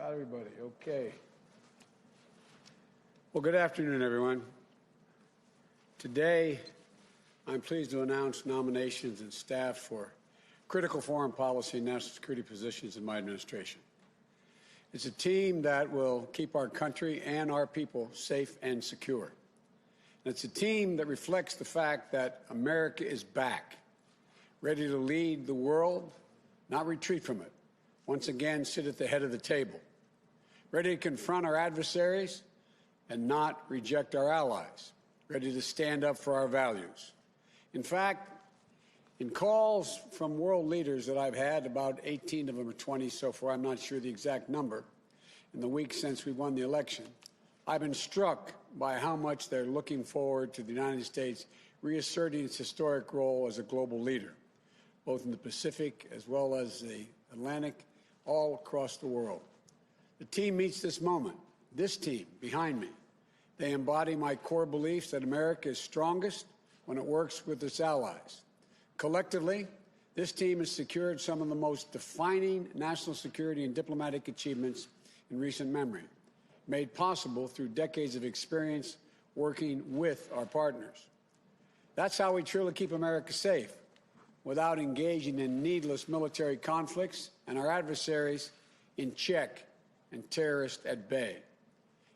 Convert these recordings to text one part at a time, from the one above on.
Got everybody. Okay. Well, good afternoon, everyone. Today, I'm pleased to announce nominations and staff for critical foreign policy and national security positions in my administration. It's a team that will keep our country and our people safe and secure. And it's a team that reflects the fact that America is back, ready to lead the world, not retreat from it, once again sit at the head of the table, ready to confront our adversaries and not reject our allies, ready to stand up for our values. In fact, in calls from world leaders that I've had, about 18 of them or 20 so far, I'm not sure the exact number, in the weeks since we won the election, I've been struck by how much they're looking forward to the United States reasserting its historic role as a global leader, both in the Pacific as well as the Atlantic, all across the world. The team meets this moment, this team behind me. They embody my core beliefs that America is strongest when it works with its allies. Collectively, this team has secured some of the most defining national security and diplomatic achievements in recent memory, made possible through decades of experience working with our partners. That's how we truly keep America safe, without engaging in needless military conflicts and our adversaries in check and terrorists at bay.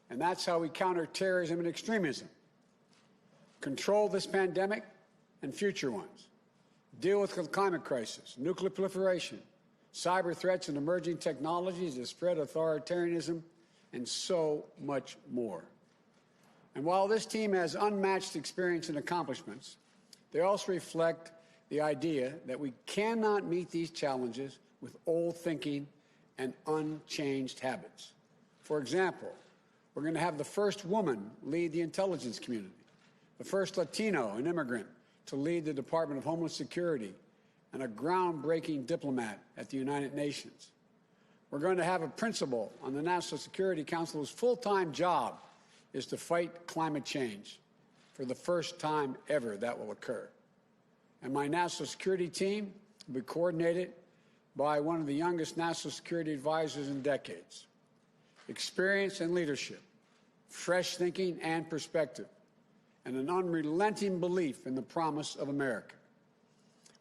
And that's how we counter terrorism and extremism, control this pandemic and future ones, deal with the climate crisis, nuclear proliferation, cyber threats and emerging technologies that spread authoritarianism, and so much more. And while this team has unmatched experience and accomplishments, they also reflect the idea that we cannot meet these challenges with old thinking and unchanged habits. For example, we're going to have the first woman lead the intelligence community, the first Latino and immigrant to lead the Department of Homeland Security, and a groundbreaking diplomat at the United Nations. We're going to have a principal on the National Security Council whose full-time job is to fight climate change. For the first time ever, that will occur. And my national security team will be coordinated by one of the youngest national security advisors in decades. Experience and leadership, fresh thinking and perspective, and an unrelenting belief in the promise of America.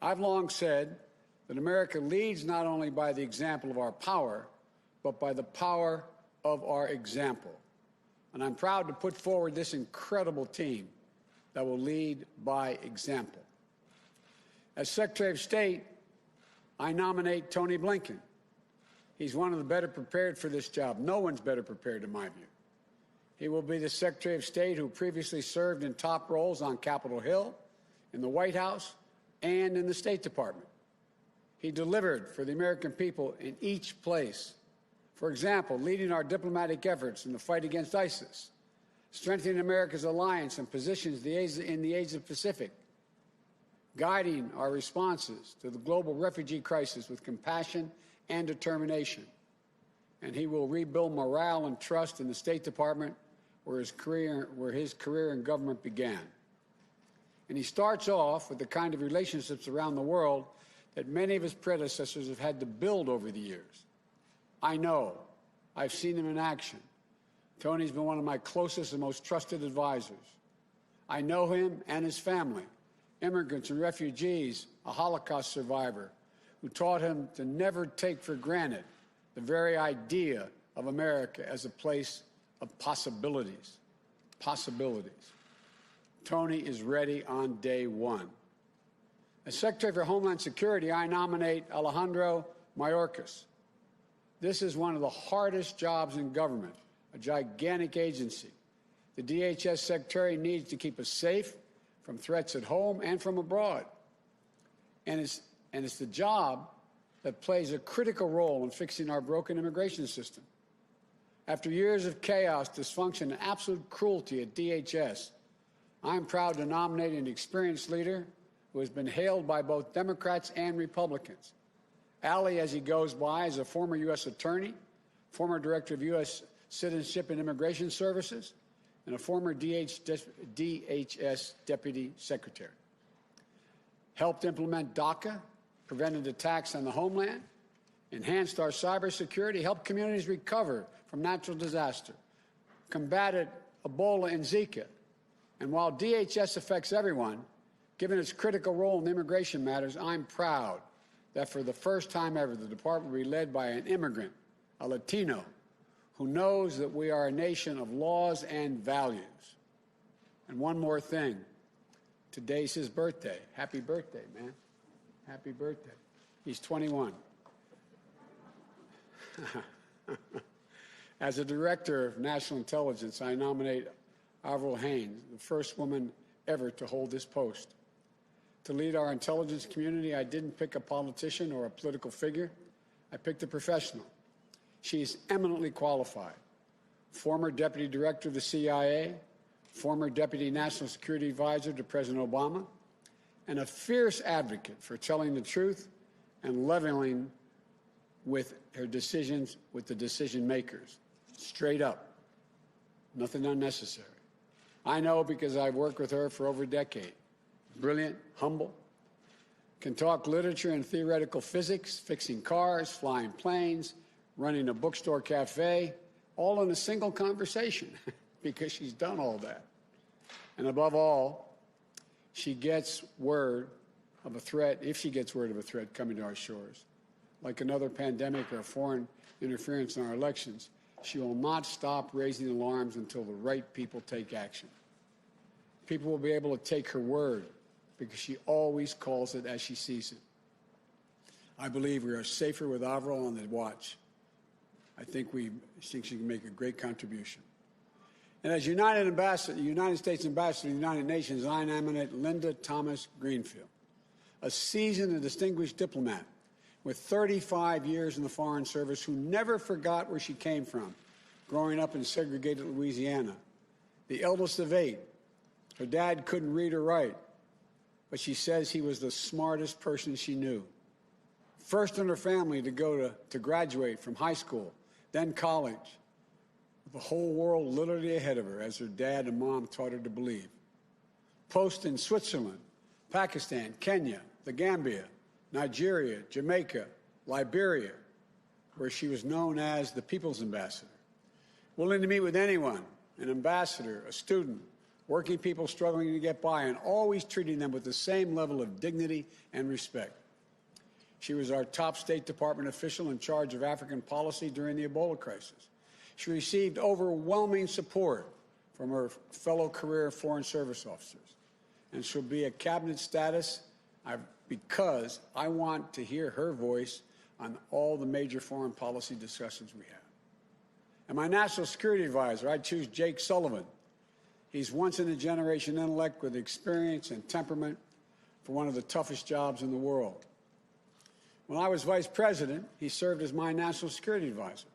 I've long said that America leads not only by the example of our power, but by the power of our example. And I'm proud to put forward this incredible team that will lead by example. As Secretary of State, I nominate Tony Blinken. He's one of the better prepared for this job. No one's better prepared, in my view. He will be the Secretary of State who previously served in top roles on Capitol Hill, in the White House, and in the State Department. He delivered for the American people in each place. For example, leading our diplomatic efforts in the fight against ISIS, strengthening America's alliance and positions in the Asia-Pacific, guiding our responses to the global refugee crisis with compassion and determination. And he will rebuild morale and trust in the State Department, where his career in government began. And he starts off with the kind of relationships around the world that many of his predecessors have had to build over the years. I know. I've seen him in action. Tony's been one of my closest and most trusted advisors. I know him and his family, immigrants and refugees, a Holocaust survivor, who taught him to never take for granted the very idea of America as a place of possibilities. Possibilities. Tony is ready on day one. As Secretary for Homeland Security, I nominate Alejandro Mayorkas. This is one of the hardest jobs in government, a gigantic agency. The DHS Secretary needs to keep us safe from threats at home and from abroad. And it's the job that plays a critical role in fixing our broken immigration system. After years of chaos, dysfunction, and absolute cruelty at DHS, I'm proud to nominate an experienced leader who has been hailed by both Democrats and Republicans. Ali, as he goes by, is a former U.S. attorney, former director of U.S. Citizenship and Immigration Services, and a former DHS deputy secretary. Helped implement DACA, prevented attacks on the homeland, enhanced our cybersecurity, helped communities recover from natural disaster, combated Ebola and Zika. And while DHS affects everyone, given its critical role in immigration matters, I'm proud that for the first time ever, the department will be led by an immigrant, a Latino, who knows that we are a nation of laws and values. And one more thing. Today's his birthday. Happy birthday, man. Happy birthday. He's 21. As a director of national intelligence, I nominate Avril Haines, the first woman ever to hold this post. To lead our intelligence community, I didn't pick a politician or a political figure. I picked a professional. She's eminently qualified. Former deputy director of the CIA, former deputy national security advisor to President Obama, and a fierce advocate for telling the truth and leveling with her decisions with the decision makers. Straight up. Nothing unnecessary. I know because I've worked with her for over a decade. Brilliant, humble, can talk literature and theoretical physics, fixing cars, flying planes, running a bookstore cafe, all in a single conversation because she's done all that. And above all, she gets word of a threat, if she gets word of a threat coming to our shores, like another pandemic or foreign interference in our elections, she will not stop raising alarms until the right people take action. People will be able to take her word because she always calls it as she sees it. I believe we are safer with Avril on the watch. I think she can make a great contribution. And as United States Ambassador to the United Nations, I nominate Linda Thomas-Greenfield, a seasoned and distinguished diplomat with 35 years in the Foreign Service who never forgot where she came from, growing up in segregated Louisiana. The eldest of 8, her dad couldn't read or write, but she says he was the smartest person she knew. First in her family to graduate from high school, then college, with the whole world literally ahead of her, as her dad and mom taught her to believe. Post in Switzerland, Pakistan, Kenya, the Gambia, Nigeria, Jamaica, Liberia, where she was known as the People's Ambassador. Willing to meet with anyone, an ambassador, a student, working people struggling to get by, and always treating them with the same level of dignity and respect. She was our top State Department official in charge of African policy during the Ebola crisis. She received overwhelming support from her fellow career Foreign Service officers, and she'll be at cabinet status because I want to hear her voice on all the major foreign policy discussions we have. And my national security advisor, I choose Jake Sullivan. He's once-in-a-generation intellect with experience and temperament for one of the toughest jobs in the world. When I was vice president, he served as my national security advisor.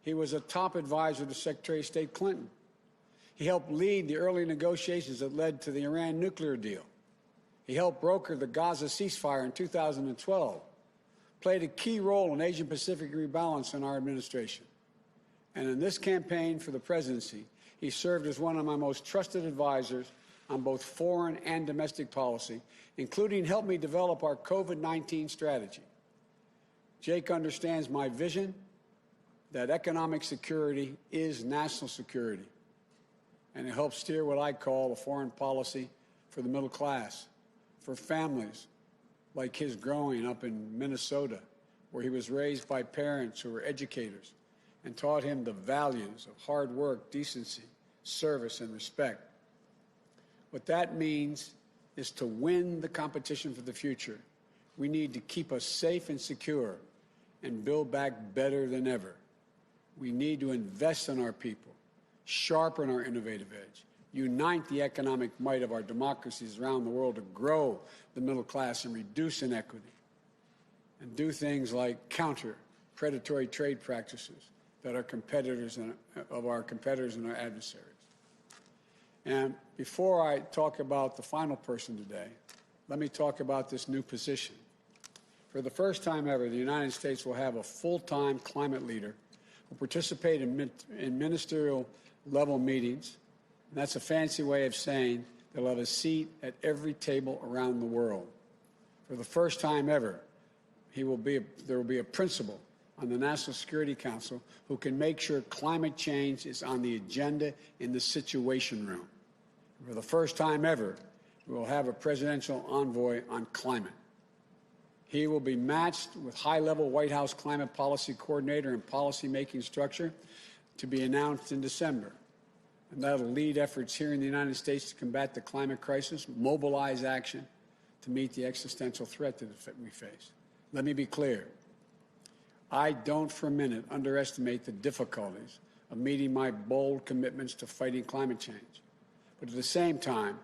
He was a top advisor to Secretary of State Clinton. He helped lead the early negotiations that led to the Iran nuclear deal. He helped broker the Gaza ceasefire in 2012, played a key role in Asian-Pacific rebalance in our administration. And in this campaign for the presidency, he served as one of my most trusted advisors on both foreign and domestic policy, including helping me develop our COVID-19 strategy. Jake understands my vision that economic security is national security, and it helps steer what I call a foreign policy for the middle class, for families like his growing up in Minnesota, where he was raised by parents who were educators and taught him the values of hard work, decency, service, and respect. What that means is to win the competition for the future, we need to keep us safe and secure and build back better than ever. We need to invest in our people, sharpen our innovative edge, unite the economic might of our democracies around the world to grow the middle class and reduce inequity, and do things like counter predatory trade practices that our competitors and our adversaries. And before I talk about the final person today, let me talk about this new position. For the first time ever, the United States will have a full-time climate leader who participate in ministerial level meetings. And that's a fancy way of saying they'll have a seat at every table around the world. For the first time ever, there will be a principal on the National Security Council who can make sure climate change is on the agenda in the Situation Room. For the first time ever, we will have a presidential envoy on climate. He will be matched with high-level White House climate policy coordinator and policy-making structure to be announced in December. And that will lead efforts here in the United States to combat the climate crisis, mobilize action to meet the existential threat that we face. Let me be clear. I don't for a minute underestimate the difficulties of meeting my bold commitments to fighting climate change. But at the same time,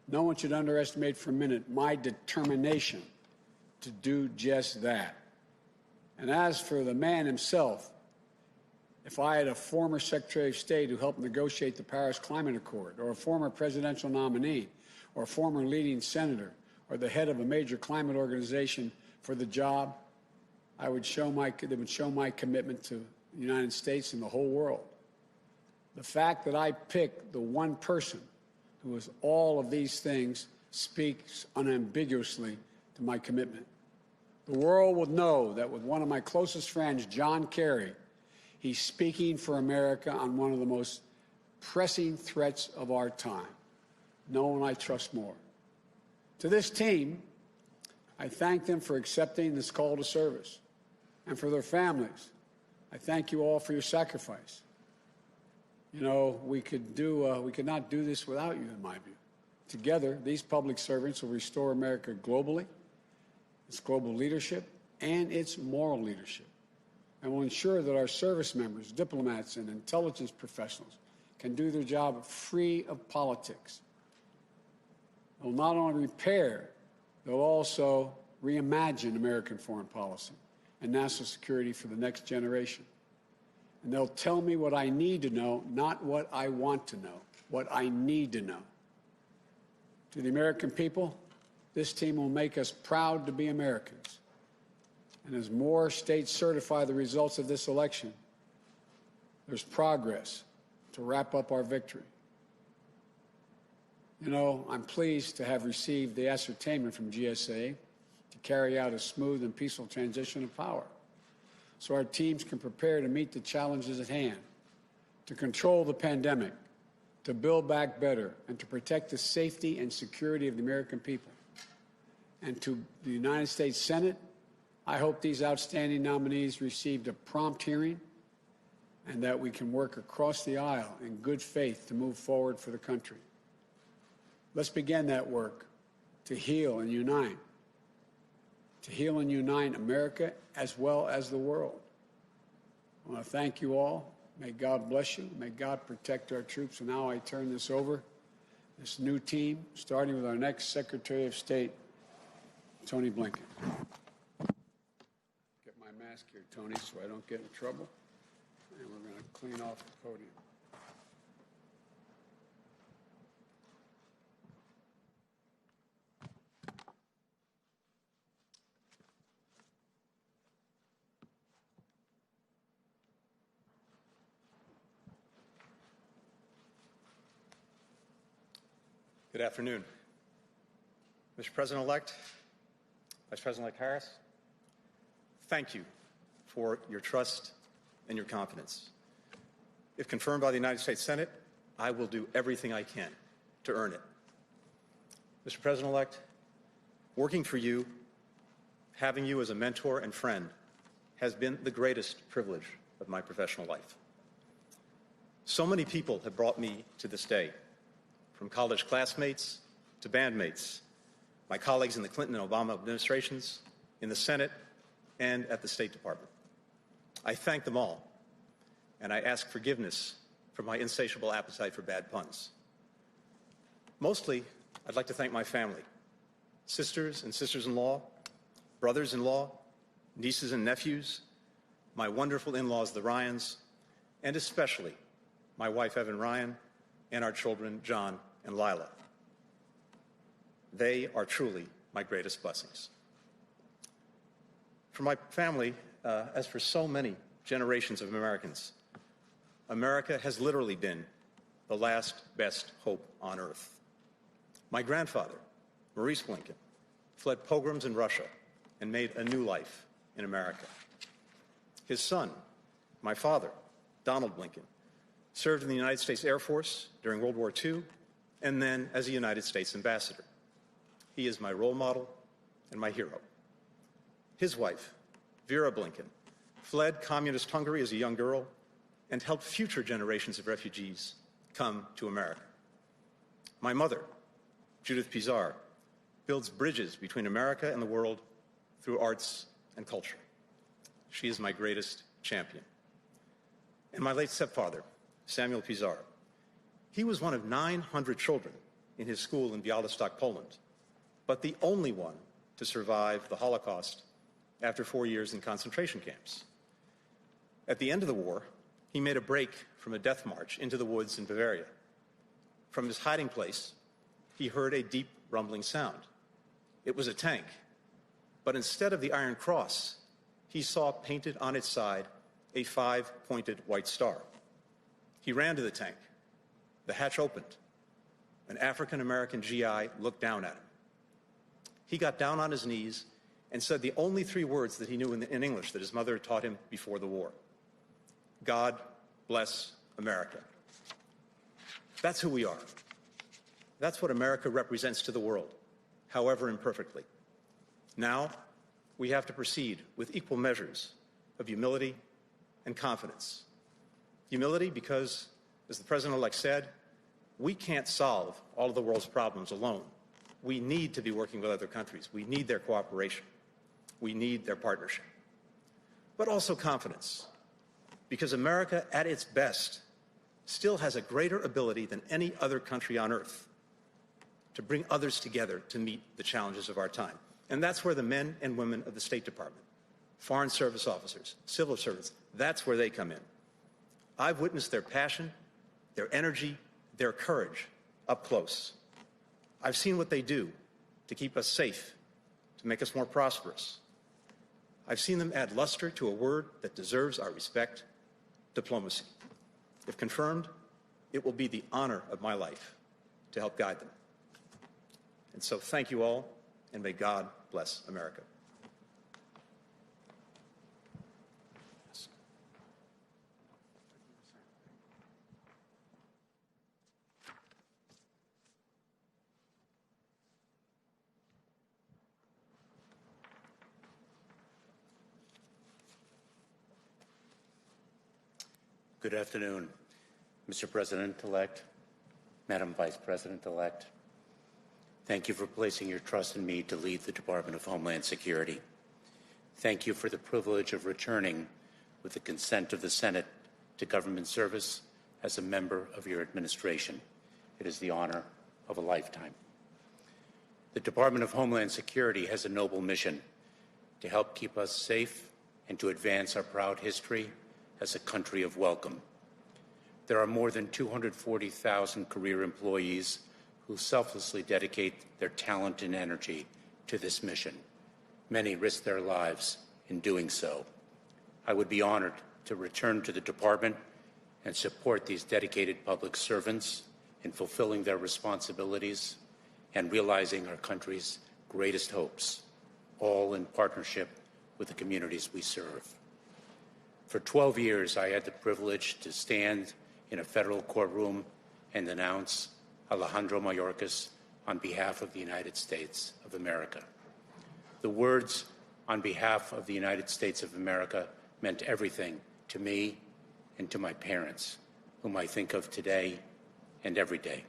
no one should underestimate for a minute my determination to do just that. And as for the man himself, if I had a former Secretary of State who helped negotiate the Paris Climate Accord, or a former presidential nominee, or a former leading senator, or the head of a major climate organization for the job, they would show my commitment to the United States and the whole world. The fact that I picked the one person who is all of these things speaks unambiguously to my commitment. The world will know that with one of my closest friends, John Kerry, he's speaking for America on one of the most pressing threats of our time. No one I trust more. To this team, I thank them for accepting this call to service. And for their families, I thank you all for your sacrifice. You know, we could not do this without you, in my view. Together, these public servants will restore America globally, its global leadership, and its moral leadership, and will ensure that our service members, diplomats, and intelligence professionals can do their job free of politics. It will not only repair, they'll also reimagine American foreign policy and national security for the next generation. And they'll tell me what I need to know, not what I want to know, what I need to know. To the American people, this team will make us proud to be Americans. And as more states certify the results of this election, there's progress to wrap up our victory. You know, I'm pleased to have received the ascertainment from GSA to carry out a smooth and peaceful transition of power, so our teams can prepare to meet the challenges at hand, to control the pandemic, to build back better, and to protect the safety and security of the American people. And to the United States Senate, I hope these outstanding nominees received a prompt hearing and that we can work across the aisle in good faith to move forward for the country. Let's begin that work to heal and unite. To heal and unite America as well as the world. I want to thank you all. May God bless you. May God protect our troops. And now I turn this over, this new team, starting with our next Secretary of State, Tony Blinken. Get my mask here, Tony, so I don't get in trouble. And we're going to clean off the podium. Good afternoon. Mr. President-elect, Vice President-elect Harris, thank you for your trust and your confidence. If confirmed by the United States Senate, I will do everything I can to earn it. Mr. President-elect, working for you, having you as a mentor and friend, has been the greatest privilege of my professional life. So many people have brought me to this day, from college classmates to bandmates, my colleagues in the Clinton and Obama administrations, in the Senate, and at the State Department. I thank them all, and I ask forgiveness for my insatiable appetite for bad puns. Mostly, I'd like to thank my family, sisters and sisters-in-law, brothers-in-law, nieces and nephews, my wonderful in-laws, the Ryans, and especially my wife, Evan Ryan, and our children, John and Lila. They are truly my greatest blessings. For my family, as for so many generations of Americans, America has literally been the last best hope on earth. My grandfather, Maurice Blinken, fled pogroms in Russia and made a new life in America. His son, my father, Donald Blinken, served in the United States Air Force during World War II and then as a United States ambassador. He is my role model and my hero. His wife, Vera Blinken, fled communist Hungary as a young girl and helped future generations of refugees come to America. My mother, Judith Pizarro, builds bridges between America and the world through arts and culture. She is my greatest champion. And my late stepfather, Samuel Pizarro. He was one of 900 children in his school in Białystok, Poland, but the only one to survive the Holocaust after 4 years in concentration camps. At the end of the war, he made a break from a death march into the woods in Bavaria. From his hiding place, he heard a deep rumbling sound. It was a tank, but instead of the Iron Cross, he saw painted on its side a 5-pointed white star. He ran to the tank. The hatch opened. An African-American GI looked down at him. He got down on his knees and said the only 3 words that he knew in English that his mother had taught him before the war. God bless America. That's who we are. That's what America represents to the world, however imperfectly. Now, we have to proceed with equal measures of humility and confidence. Humility because, as the President-elect said, we can't solve all of the world's problems alone. We need to be working with other countries. We need their cooperation. We need their partnership. But also confidence, because America, at its best, still has a greater ability than any other country on earth to bring others together to meet the challenges of our time. And that's where the men and women of the State Department, Foreign Service officers, civil servants, that's where they come in. I've witnessed their passion, their energy, their courage up close. I've seen what they do to keep us safe, to make us more prosperous. I've seen them add luster to a word that deserves our respect, diplomacy. If confirmed, it will be the honor of my life to help guide them. And so thank you all, and may God bless America. Good afternoon, Mr. President-elect, Madam Vice President-elect. Thank you for placing your trust in me to lead the Department of Homeland Security. Thank you for the privilege of returning, with the consent of the Senate, to government service as a member of your administration. It is the honor of a lifetime. The Department of Homeland Security has a noble mission to help keep us safe and to advance our proud history as a country of welcome. There are more than 240,000 career employees who selflessly dedicate their talent and energy to this mission. Many risk their lives in doing so. I would be honored to return to the department and support these dedicated public servants in fulfilling their responsibilities and realizing our country's greatest hopes, all in partnership with the communities we serve. For 12 years, I had the privilege to stand in a federal courtroom and announce Alejandro Mayorkas on behalf of the United States of America. The words, "on behalf of the United States of America," meant everything to me and to my parents, whom I think of today and every day.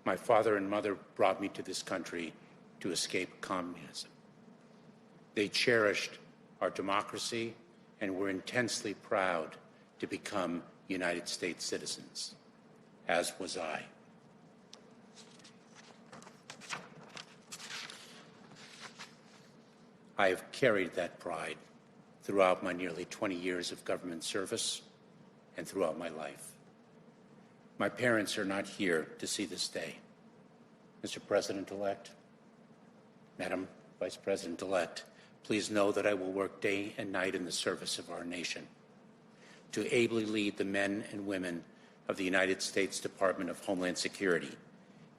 My father and mother brought me to this country to escape communism. They cherished our democracy and were intensely proud to become United States citizens, as was I. I have carried that pride throughout my nearly 20 years of government service and throughout my life. My parents are not here to see this day. Mr. President-elect, Madam Vice President-elect, please know that I will work day and night in the service of our nation to ably lead the men and women of the United States Department of Homeland Security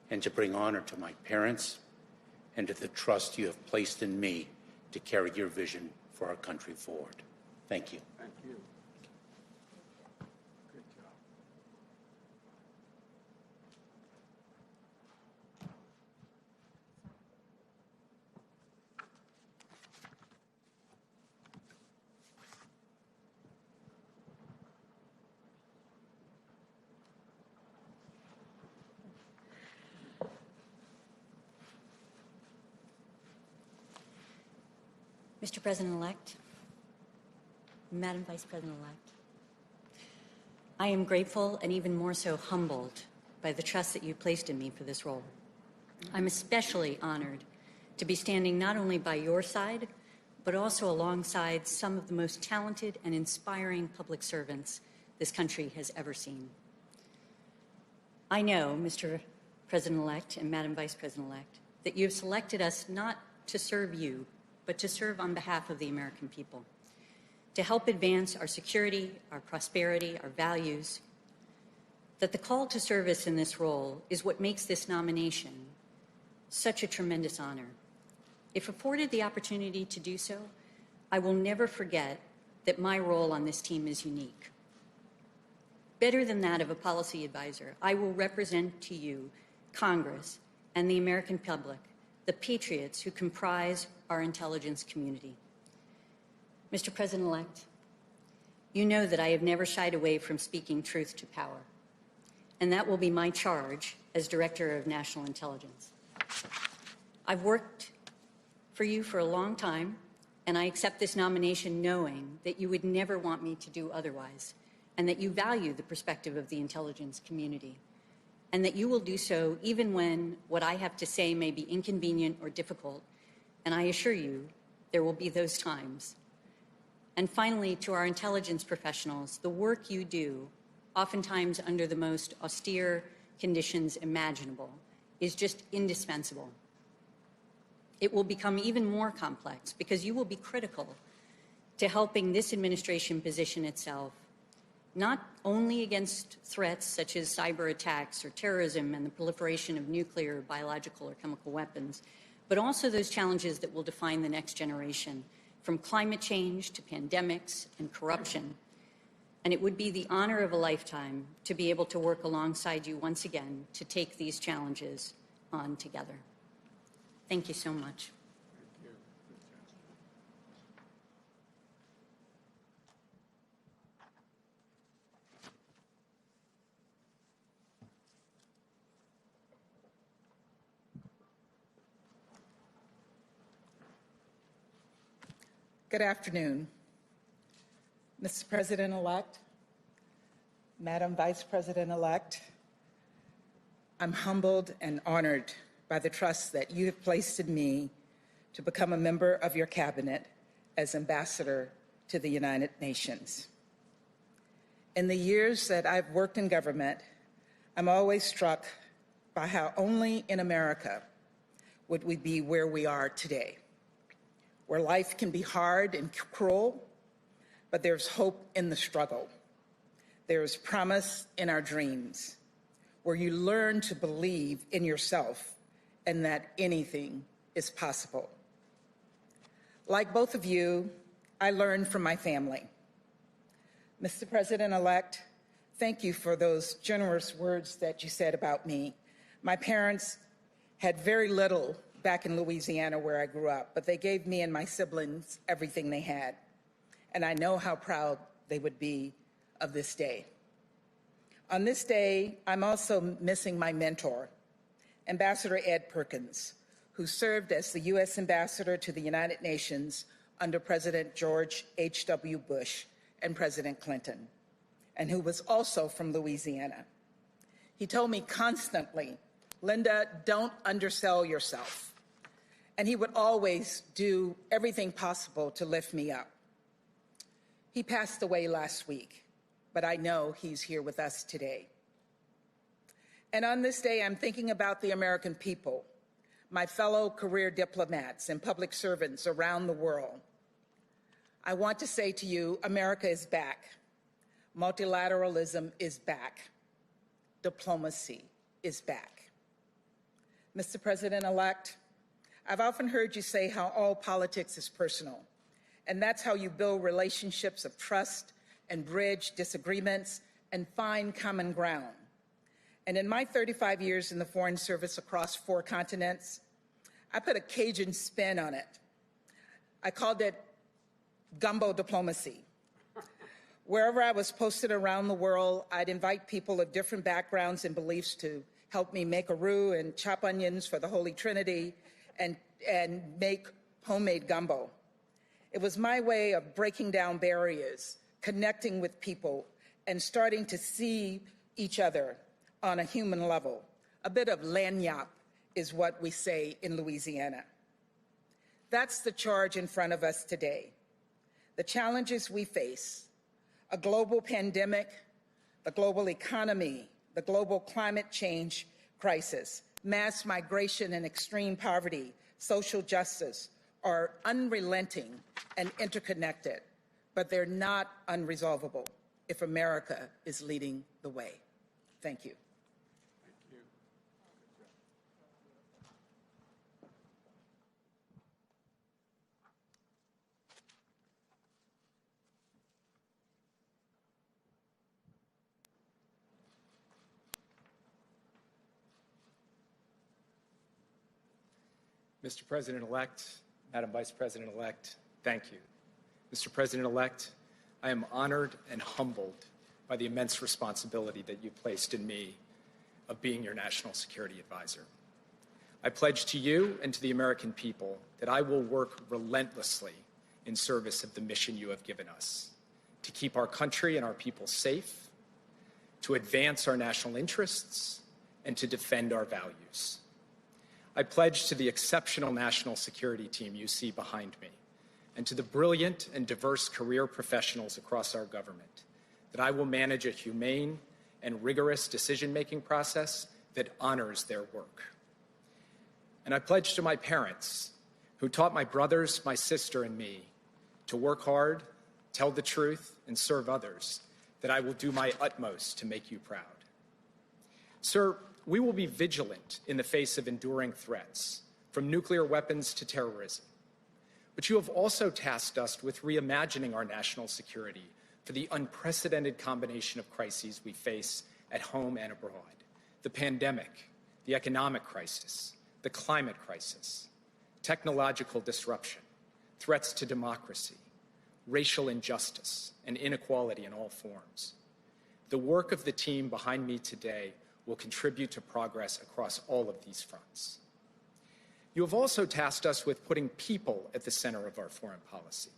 and to bring honor to my parents and to the trust you have placed in me to carry your vision for our country forward. Thank you. Thank you. Good job. Mr. President-elect, Madam Vice President-elect, I am grateful and even more so humbled by the trust that you placed in me for this role. I'm especially honored to be standing not only by your side, but also alongside some of the most talented and inspiring public servants this country has ever seen. I know, Mr. President-elect and Madam Vice President-elect, that you have selected us not to serve you, but to serve on behalf of the American people, to help advance our security, our prosperity, our values, that the call to service in this role is what makes this nomination such a tremendous honor. If afforded the opportunity to do so, I will never forget that my role on this team is unique. Better than that of a policy advisor, I will represent to you, Congress, and the American public, the patriots who comprise our intelligence community. Mr. President-elect, you know that I have never shied away from speaking truth to power, and that will be my charge as Director of National Intelligence. I've worked for you for a long time, and I accept this nomination knowing that you would never want me to do otherwise, and that you value the perspective of the intelligence community, and that you will do so even when what I have to say may be inconvenient or difficult, and I assure you there will be those times. And finally, to our intelligence professionals, the work you do, oftentimes under the most austere conditions imaginable, is just indispensable. It will become even more complex because you will be critical to helping this administration position itself not only against threats such as cyber attacks or terrorism and the proliferation of nuclear, biological, or chemical weapons, but also those challenges that will define the next generation, from climate change to pandemics and corruption. And it would be the honor of a lifetime to be able to work alongside you once again to take these challenges on together. Thank you so much. Good afternoon, Mr. President-elect, Madam Vice President-elect. I'm humbled and honored by the trust that you have placed in me to become a member of your cabinet as ambassador to the United Nations. In the years that I've worked in government, I'm always struck by how only in America would we be where we are today, where life can be hard and cruel, but there's hope in the struggle. There's promise in our dreams, where you learn to believe in yourself and that anything is possible. Like both of you, I learned from my family. Mr. President-elect, thank you for those generous words that you said about me. My parents had very little back in Louisiana where I grew up, but they gave me and my siblings everything they had. And I know how proud they would be of this day. On this day, I'm also missing my mentor, Ambassador Ed Perkins, who served as the U.S. Ambassador to the United Nations under President George H.W. Bush and President Clinton, and who was also from Louisiana. He told me constantly, Linda, don't undersell yourself. And he would always do everything possible to lift me up. He passed away last week, but I know he's here with us today. And on this day, I'm thinking about the American people, my fellow career diplomats and public servants around the world. I want to say to you, America is back. Multilateralism is back. Diplomacy is back. Mr. President-elect, I've often heard you say how all politics is personal, and that's how you build relationships of trust and bridge disagreements and find common ground. And in my 35 years in the Foreign Service across 4 continents, I put a Cajun spin on it. I called it gumbo diplomacy. Wherever I was posted around the world, I'd invite people of different backgrounds and beliefs to help me make a roux and chop onions for the Holy Trinity and make homemade gumbo. It was my way of breaking down barriers, connecting with people, and starting to see each other on a human level. A bit of lagniappe is what we say in Louisiana. That's the charge in front of us today. The challenges we face, a global pandemic, the global economy, the global climate change crisis, mass migration and extreme poverty, social justice, are unrelenting and interconnected, but they're not unresolvable if America is leading the way. Thank you. Mr. President-elect, Madam Vice President-elect, thank you. Mr. President-elect, I am honored and humbled by the immense responsibility that you placed in me of being your national security advisor. I pledge to you and to the American people that I will work relentlessly in service of the mission you have given us, to keep our country and our people safe, to advance our national interests, and to defend our values. I pledge to the exceptional national security team you see behind me, and to the brilliant and diverse career professionals across our government, that I will manage a humane and rigorous decision-making process that honors their work. And I pledge to my parents, who taught my brothers, my sister, and me to work hard, tell the truth, and serve others, that I will do my utmost to make you proud. Sir, we will be vigilant in the face of enduring threats, from nuclear weapons to terrorism. But you have also tasked us with reimagining our national security for the unprecedented combination of crises we face at home and abroad: the pandemic, the economic crisis, the climate crisis, technological disruption, threats to democracy, racial injustice, and inequality in all forms. The work of the team behind me today will contribute to progress across all of these fronts. You have also tasked us with putting people at the center of our foreign policy.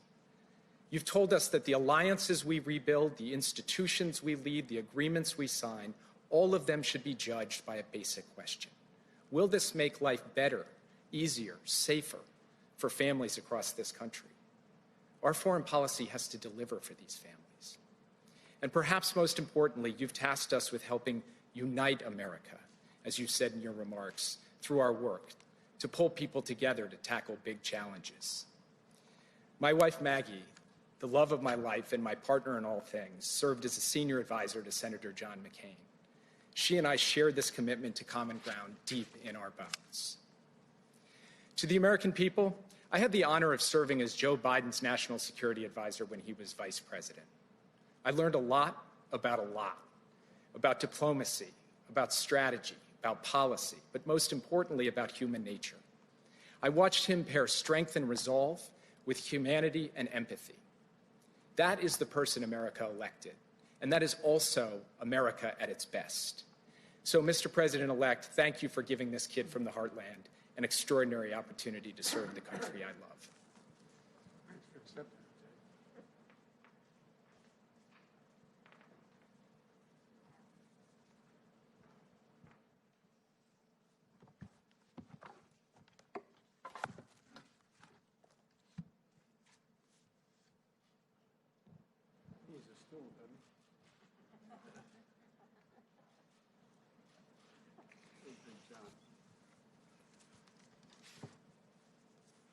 You've told us that the alliances we rebuild, the institutions we lead, the agreements we sign, all of them should be judged by a basic question: will this make life better, easier, safer for families across this country? Our foreign policy has to deliver for these families. And perhaps most importantly, you've tasked us with helping unite America, as you said in your remarks, through our work, to pull people together to tackle big challenges. My wife, Maggie, the love of my life and my partner in all things, served as a senior advisor to Senator John McCain. She and I share this commitment to common ground deep in our bones. To the American people, I had the honor of serving as Joe Biden's national security advisor when he was vice president. I learned a lot, about diplomacy, about strategy, about policy, but most importantly, about human nature. I watched him pair strength and resolve with humanity and empathy. That is the person America elected, and that is also America at its best. So, Mr. President-elect, thank you for giving this kid from the heartland an extraordinary opportunity to serve the country I love.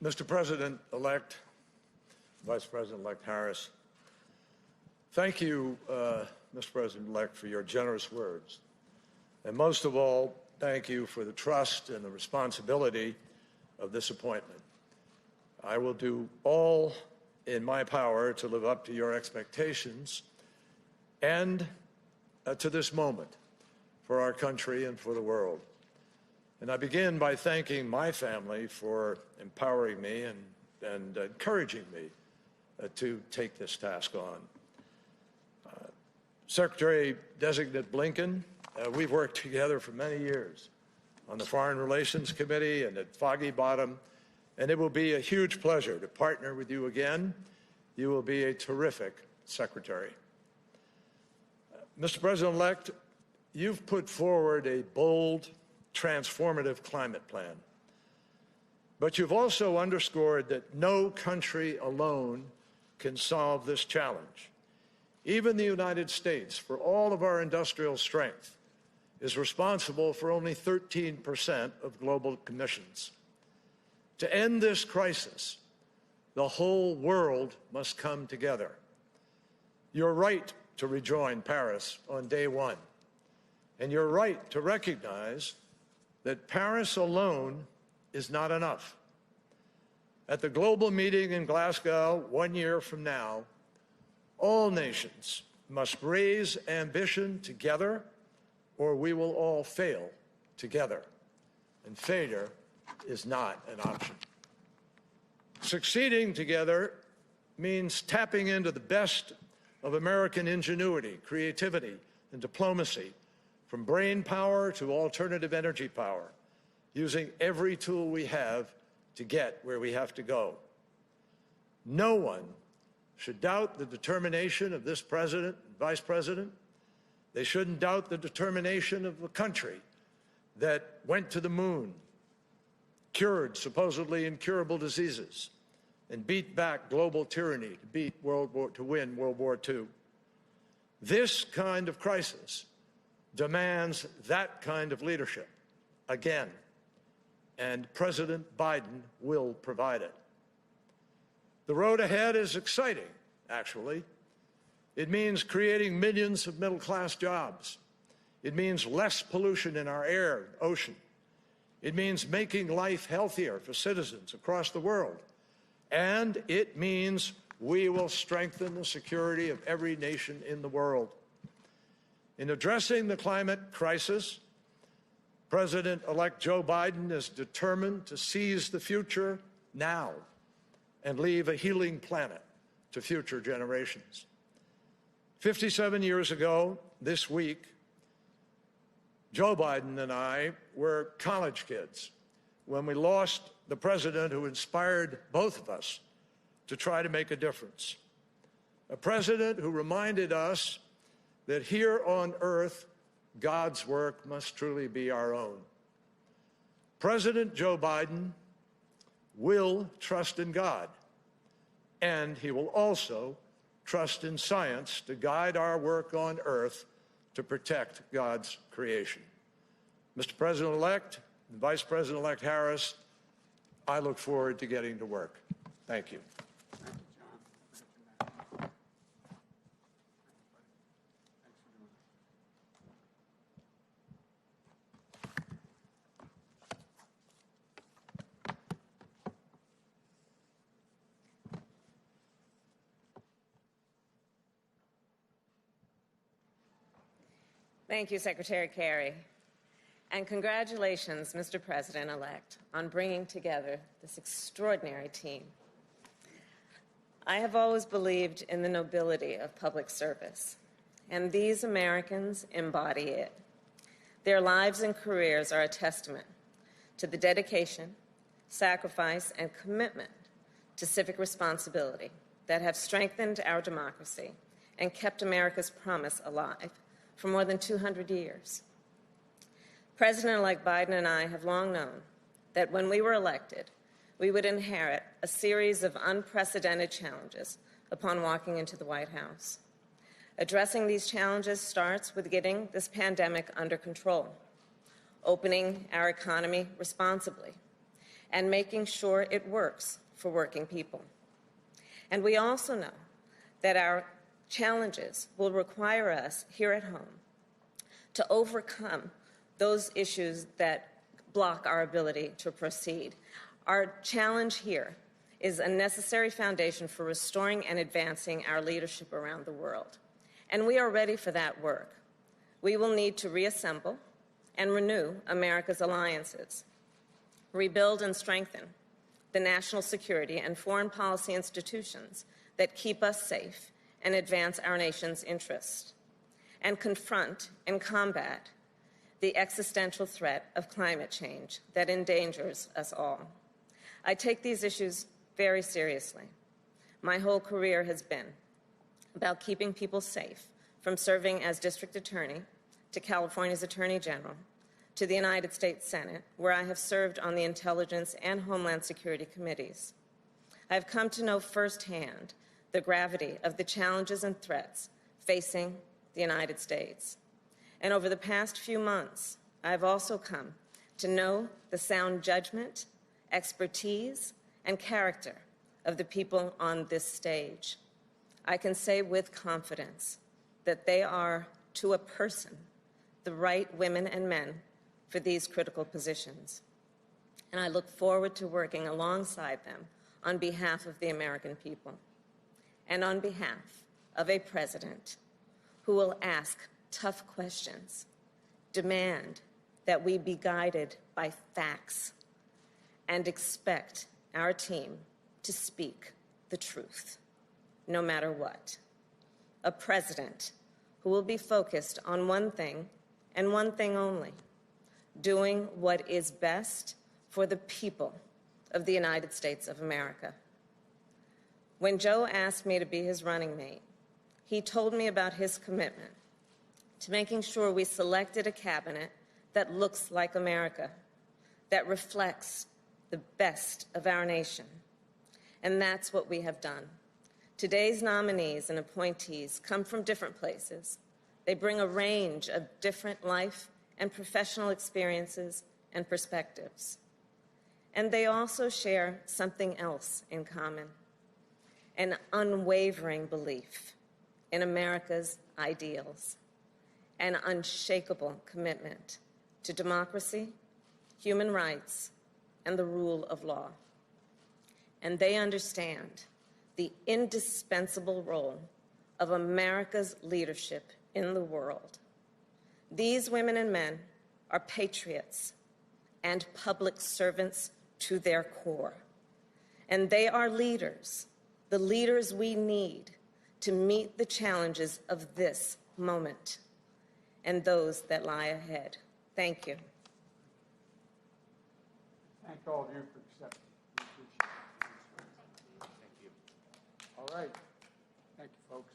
Mr. President-elect, Vice President-elect Harris, thank you, Mr. President-elect, for your generous words. And most of all, thank you for the trust and the responsibility of this appointment. I will do all in my power to live up to your expectations and to this moment for our country and for the world. And I begin by thanking my family for empowering me and encouraging me to take this task on. Secretary-designate Blinken, we've worked together for many years on the Foreign Relations Committee and at Foggy Bottom, and it will be a huge pleasure to partner with you again. You will be a terrific secretary. Mr. President-elect, you've put forward a bold, transformative climate plan. But you've also underscored that no country alone can solve this challenge. Even the United States, for all of our industrial strength, is responsible for only 13% of global emissions. To end this crisis, the whole world must come together. You're right to rejoin Paris on day one, and you're right to recognize that Paris alone is not enough. At the global meeting in Glasgow 1 year from now, all nations must raise ambition together, or we will all fail together. And failure is not an option. Succeeding together means tapping into the best of American ingenuity, creativity, and diplomacy, from brain power to alternative energy power, using every tool we have to get where we have to go. No one should doubt the determination of this president and vice president. They shouldn't doubt the determination of a country that went to the moon, cured supposedly incurable diseases, and beat back global tyranny to win World War II. This kind of crisis demands that kind of leadership again, and President Biden will provide it. The road ahead is exciting, actually. It means creating millions of middle-class jobs. It means less pollution in our air and ocean. It means making life healthier for citizens across the world. And it means we will strengthen the security of every nation in the world. In addressing the climate crisis, President-elect Joe Biden is determined to seize the future now and leave a healing planet to future generations. 57 years ago, this week, Joe Biden and I were college kids when we lost the president who inspired both of us to try to make a difference. A president who reminded us that here on earth, God's work must truly be our own. President Joe Biden will trust in God, and he will also trust in science to guide our work on earth to protect God's creation. Mr. President-elect and Vice President-elect Harris, I look forward to getting to work. Thank you. Thank you, Secretary Kerry. And congratulations, Mr. President-elect, on bringing together this extraordinary team. I have always believed in the nobility of public service, and these Americans embody it. Their lives and careers are a testament to the dedication, sacrifice, and commitment to civic responsibility that have strengthened our democracy and kept America's promise alive for more than 200 years. President-elect Biden and I have long known that when we were elected, we would inherit a series of unprecedented challenges upon walking into the White House. Addressing these challenges starts with getting this pandemic under control, opening our economy responsibly, and making sure it works for working people. And we also know that our challenges will require us here at home to overcome those issues that block our ability to proceed. Our challenge here is a necessary foundation for restoring and advancing our leadership around the world. And we are ready for that work. We will need to reassemble and renew America's alliances, rebuild and strengthen the national security and foreign policy institutions that keep us safe and advance our nation's interests, and confront and combat the existential threat of climate change that endangers us all. I take these issues very seriously. My whole career has been about keeping people safe, from serving as district attorney to California's attorney general to the United States Senate, where I have served on the Intelligence and Homeland Security committees. I have come to know firsthand the gravity of the challenges and threats facing the United States. And over the past few months, I have also come to know the sound judgment, expertise, and character of the people on this stage. I can say with confidence that they are, to a person, the right women and men for these critical positions. And I look forward to working alongside them on behalf of the American people and on behalf of a president who will ask tough questions, demand that we be guided by facts, and expect our team to speak the truth, no matter what. A president who will be focused on one thing and one thing only: doing what is best for the people of the United States of America. When Joe asked me to be his running mate, he told me about his commitment to making sure we selected a cabinet that looks like America, that reflects the best of our nation. And that's what we have done. Today's nominees and appointees come from different places. They bring a range of different life and professional experiences and perspectives. And they also share something else in common: an unwavering belief in America's ideals, an unshakable commitment to democracy, human rights, and the rule of law. And they understand the indispensable role of America's leadership in the world. These women and men are patriots and public servants to their core. And they are leaders, the leaders we need to meet the challenges of this moment and those that lie ahead. Thank you. Thank all of you for accepting. We appreciate it. Thank you. All right. Thank you, folks.